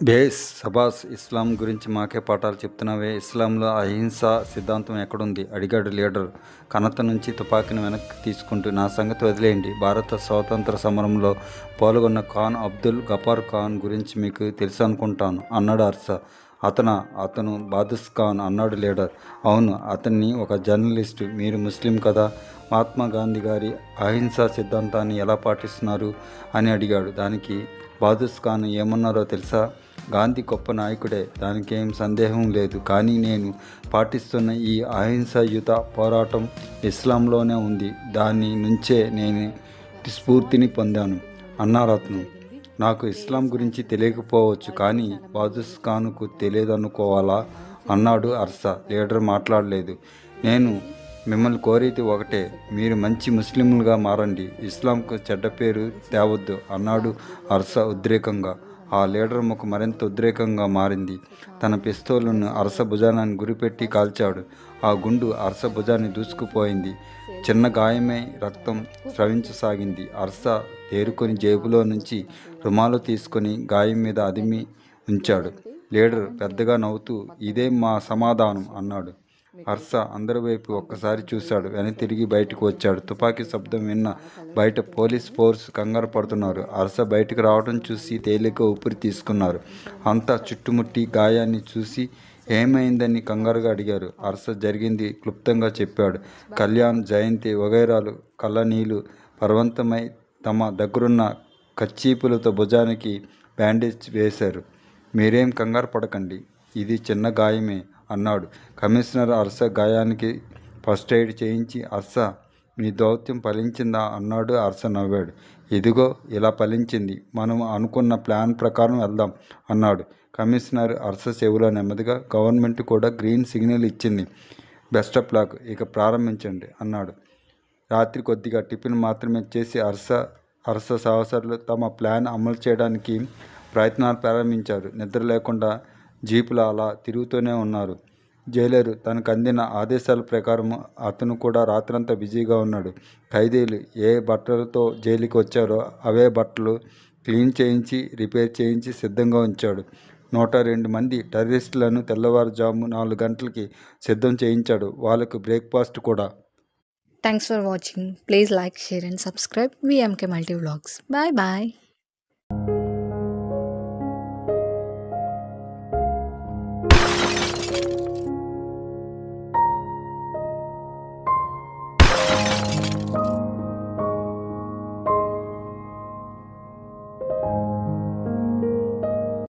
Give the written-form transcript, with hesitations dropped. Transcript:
Base సబాస్ ఇస్లాం గురించి మాకే పాఠాలు చెప్తున్నావే. ఇస్లాంలో అహింసా సిద్ధాంతం ఎక్కడుంది? అడిగాడు లీడర్ కనత నుంచి తుపాకీని వెనక్కి తీసుకుంటూ. నా సంగతి వదిలేయండి. భారత స్వాతంత్ర సమరంలో పాల్గొన్న ఖాన్ అబ్దుల్ గఫార్ ఖాన్ గురించి మీకు తెలుసు అనుకుంటాను అన్నాడు అర్స. అతను బాదుష్ ఖాన్ అన్నాడు లీడర్. అవును, అతన్ని ఒక జర్నలిస్టు. మీరు ముస్లిం కదా, మహాత్మా గాంధీ గారి అహింసా సిద్ధాంతాన్ని ఎలా పాటిస్తున్నారు అని అడిగాడు. దానికి బాదుష్ ఖాన్ ఏమన్నారో తెలుసా? గాంధీ గొప్ప నాయకుడే, దానికేం సందేహం లేదు. కానీ నేను పాటిస్తున్న ఈ అహింసాయుత పోరాటం ఇస్లాంలోనే ఉంది. దాని నుంచే నేను స్ఫూర్తిని పొందాను అన్నారు అతను. నాకు ఇస్లాం గురించి తెలియకపోవచ్చు, కానీ బాదుష్ ఖాన్కు తెలియదనుకోవాలా అన్నాడు అర్స. లీడర్ మాట్లాడలేదు. నేను మిమ్మల్ని కోరేది ఒకటే, మీరు మంచి ముస్లింలుగా మారండి, ఇస్లాంకు చెడ్డ పేరు తేవద్దు అన్నాడు అర్స ఉద్రేకంగా. ఆ లీడర్ ముఖం మరింత ఉద్రేకంగా మారింది. తన పిస్తోలును అర్స భుజాన్ని గురిపెట్టి కాల్చాడు. ఆ గుండు అర్స భుజాన్ని దూసుకుపోయింది. చిన్న గాయమై రక్తం స్రవించసాగింది. అర్స తేరుకొని జేబులో నుంచి రుమాలు తీసుకొని గాయం మీద అదిమి ఉంచాడు. లీడర్ పెద్దగా నవ్వుతూ, ఇదే మా సమాధానం అన్నాడు. అర్స అందరి వైపు ఒక్కసారి చూశాడు. వెనక్కి తిరిగి బయటకు వచ్చాడు. తుపాకీ శబ్దం విన్న బయట పోలీస్ ఫోర్స్ కంగారు పడుతున్నారు. అర్స బయటకు రావడం చూసి తేలిక ఊపిరి తీసుకున్నారు. అంతా చుట్టుముట్టి గాయాన్ని చూసి ఏమైందని కంగారుగా అడిగారు. అర్స జరిగింది క్లుప్తంగా చెప్పాడు. కళ్యాణ్, జయంతి వగైరాలు కళ్ళనీళ్లు పర్వంతమై తమ దగ్గరున్న కచ్చీపులతో భుజానికి బ్యాండేజ్ వేశారు. మీరేం కంగారు పడకండి, ఇది చిన్న గాయమే అన్నాడు కమిషనర్. అర్స గాయానికి ఫస్ట్ ఎయిడ్ చేయించి, అర్స మీ దౌత్యం ఫలించిందా అన్నాడు. అర్స నవ్వాడు. ఇదిగో ఇలా ఫలించింది, మనం అనుకున్న ప్లాన్ ప్రకారం వెళ్దాం అన్నాడు కమిషనర్. అర్స చెవిలో నెమ్మదిగా, గవర్నమెంట్ కూడా గ్రీన్ సిగ్నల్ ఇచ్చింది, బెస్ట్ ఆఫ్ లక్, ఇక ప్రారంభించండి అన్నాడు. రాత్రి కొద్దిగా టిఫిన్ మాత్రమే చేసి అర్స సహచరులు తమ ప్లాన్ అమలు చేయడానికి ప్రయత్నాలు ప్రారంభించారు. నిద్ర లేకుండా జీపులు అలా తిరుగుతూనే ఉన్నారు. జైలరు తనకు అందిన ఆదేశాల ప్రకారం అతను కూడా రాత్రంతా బిజీగా ఉన్నాడు. ఖైదీలు ఏ బట్టలతో జైలుకి వచ్చారో అవే బట్టలు క్లీన్ చేయించి రిపేర్ చేయించి సిద్ధంగా ఉంచాడు. 102 మంది టెర్రరిస్టులను తెల్లవారుజాము 4 గంటలకి సిద్ధం చేయించాడు. వాళ్ళకు బ్రేక్ఫాస్ట్ కూడా. Thanks for watching. Please like, share and subscribe VMK Multi Vlogs. Bye bye.